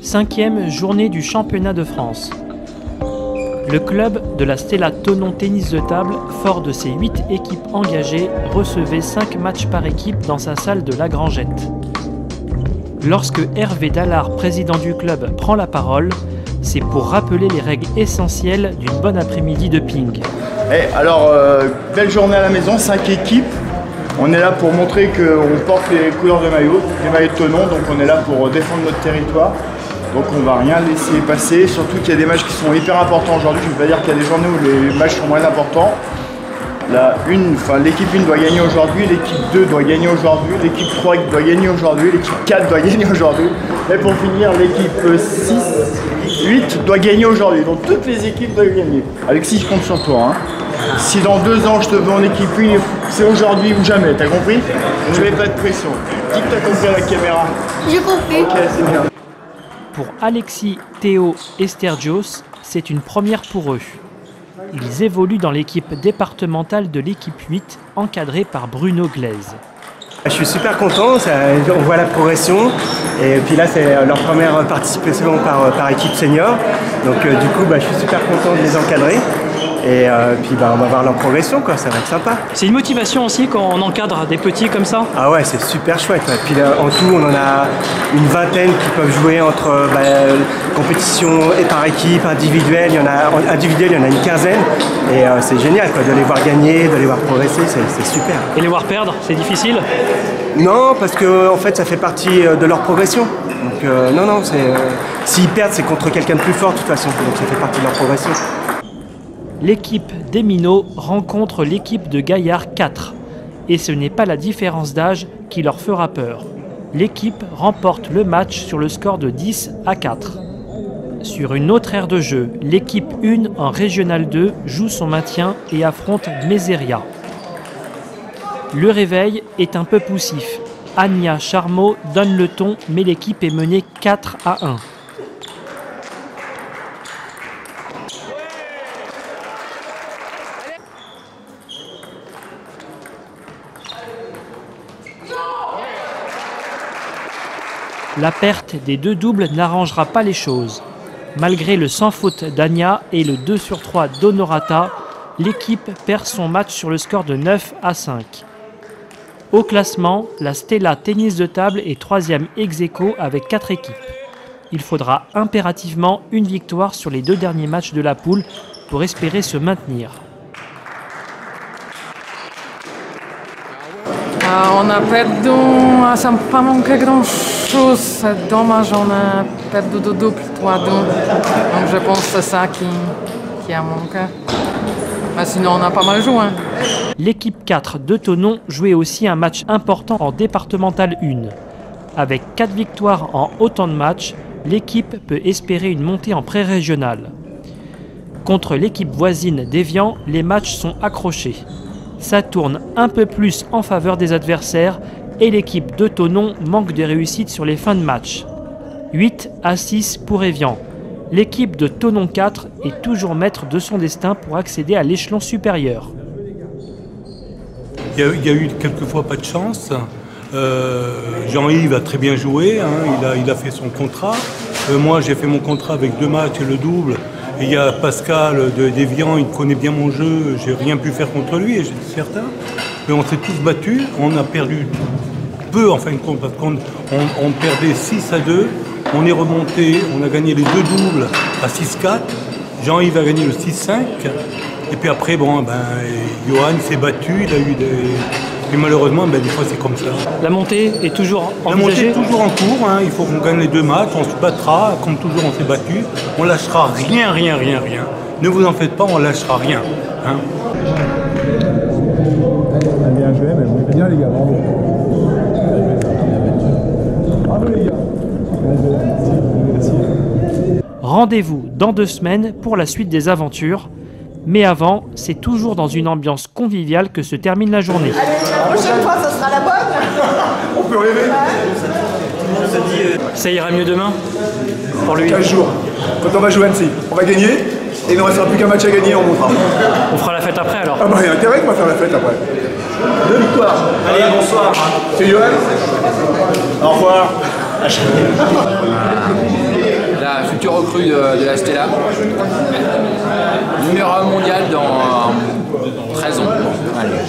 5e journée du championnat de France. Le club de la Stella Thonon Tennis de Table, fort de ses 8 équipes engagées, recevait 5 matchs par équipe dans sa salle de la Grangette. Lorsque Hervé Dallard, président du club, prend la parole, c'est pour rappeler les règles essentielles d'une bonne après-midi de ping. Alors, belle journée à la maison, 5 équipes. On est là pour montrer qu'on porte les couleurs de maillot, les maillots de Thonon, donc on est là pour défendre notre territoire. Donc on va rien laisser passer, surtout qu'il y a des matchs qui sont hyper importants aujourd'hui. Je ne veux pas dire qu'il y a des journées où les matchs sont moins importants. L'équipe 1 doit gagner aujourd'hui, l'équipe 2 doit gagner aujourd'hui, l'équipe 3 doit gagner aujourd'hui, l'équipe 4 doit gagner aujourd'hui. Et pour finir, l'équipe 6, 8 doit gagner aujourd'hui. Donc toutes les équipes doivent gagner. Alexis, je compte sur toi. Si dans 2 ans je te veux en équipe 1, c'est aujourd'hui ou jamais, t'as compris? Je mets pas de pression. Dis que t'as compris à la caméra. J'ai compris. Ok, c'est bien. Pour Alexis, Théo et Stergios, c'est une première pour eux. Ils évoluent dans l'équipe départementale de l'équipe 8, encadrée par Bruno Glaise. Je suis super content, on voit la progression et puis là c'est leur première participation par équipe senior. Donc du coup je suis super content de les encadrer. Et puis on va voir leur progression, quoi. Ça va être sympa. C'est une motivation aussi quand on encadre des petits comme ça? Ah ouais, c'est super chouette. Ouais. Puis là, en tout, on en a une vingtaine qui peuvent jouer entre compétition et par équipe, individuelle. Il y en a une quinzaine. Et c'est génial, quoi, de les voir gagner, de les voir progresser, c'est super. Et les voir perdre, c'est difficile? Non, parce que en fait, ça fait partie de leur progression. Donc non, s'ils perdent, c'est contre quelqu'un de plus fort de toute façon. Donc ça fait partie de leur progression. L'équipe des Minots rencontre l'équipe de Gaillard 4. Et ce n'est pas la différence d'âge qui leur fera peur. L'équipe remporte le match sur le score de 10-4. Sur une autre aire de jeu, l'équipe 1 en Régional 2 joue son maintien et affronte Mézeria. Le réveil est un peu poussif. Ania Charmeau donne le ton, mais l'équipe est menée 4-1. La perte des 2 doubles n'arrangera pas les choses. Malgré le sans faute d'Ania et le 2/3 d'Honorata, l'équipe perd son match sur le score de 9-5. Au classement, la Stella Tennis de Table est 3e ex-aequo avec 4 équipes. Il faudra impérativement une victoire sur les 2 derniers matchs de la poule pour espérer se maintenir. On a perdu, ça n'a pas manqué grand-chose, c'est dommage, on a perdu de double, 3-2. Donc je pense que c'est ça qui a manqué. Mais sinon on a pas mal joué. L'équipe 4 de Thonon jouait aussi un match important en départemental 1. Avec 4 victoires en autant de matchs, l'équipe peut espérer une montée en pré-régional. Contre l'équipe voisine d'Évian, les matchs sont accrochés. Ça tourne un peu plus en faveur des adversaires et l'équipe de Thonon manque de réussite sur les fins de match. 8-6 pour Évian. L'équipe de Thonon 4 est toujours maître de son destin pour accéder à l'échelon supérieur. Il y a eu quelquefois pas de chance. Jean-Yves a très bien joué, il a fait son contrat. Moi j'ai fait mon contrat avec 2 matchs et le double. Et il y a Pascal d'Évian, il connaît bien mon jeu, j'ai rien pu faire contre lui, et j'étais certain. Mais on s'est tous battus, on a perdu peu en fin de compte, parce qu'on perdait 6-2, on est remonté, on a gagné les 2 doubles à 6-4, Jean-Yves a gagné le 6-5, et puis après, Johan s'est battu, il a eu des... Et malheureusement, des fois c'est comme ça. La montée est toujours envisagée? La montée est toujours en cours, il faut qu'on gagne les 2 matchs, on se battra, comme toujours on s'est battu. On lâchera rien. Ne vous en faites pas, on lâchera rien. Bien joué, mais bon, bien les gars, bravo. Bravo les gars. Merci. Rendez-vous dans 2 semaines pour la suite des aventures. Mais avant, c'est toujours dans une ambiance conviviale que se termine la journée. Allez, la prochaine fois, ça sera la bonne. On peut rêver. Ça ira mieux demain pour lui. 15 jours. Quand on va jouer Annecy, on va gagner et il ne restera plus qu'un match à gagner, on montera. On fera la fête après alors. Ah il y a intérêt qu'on va faire la fête après. 2 victoires. Allez, bonsoir. C'est Johan. Au revoir. futur recrue de la Stella. Numéro 1 mondial dans 13 ans. Allez.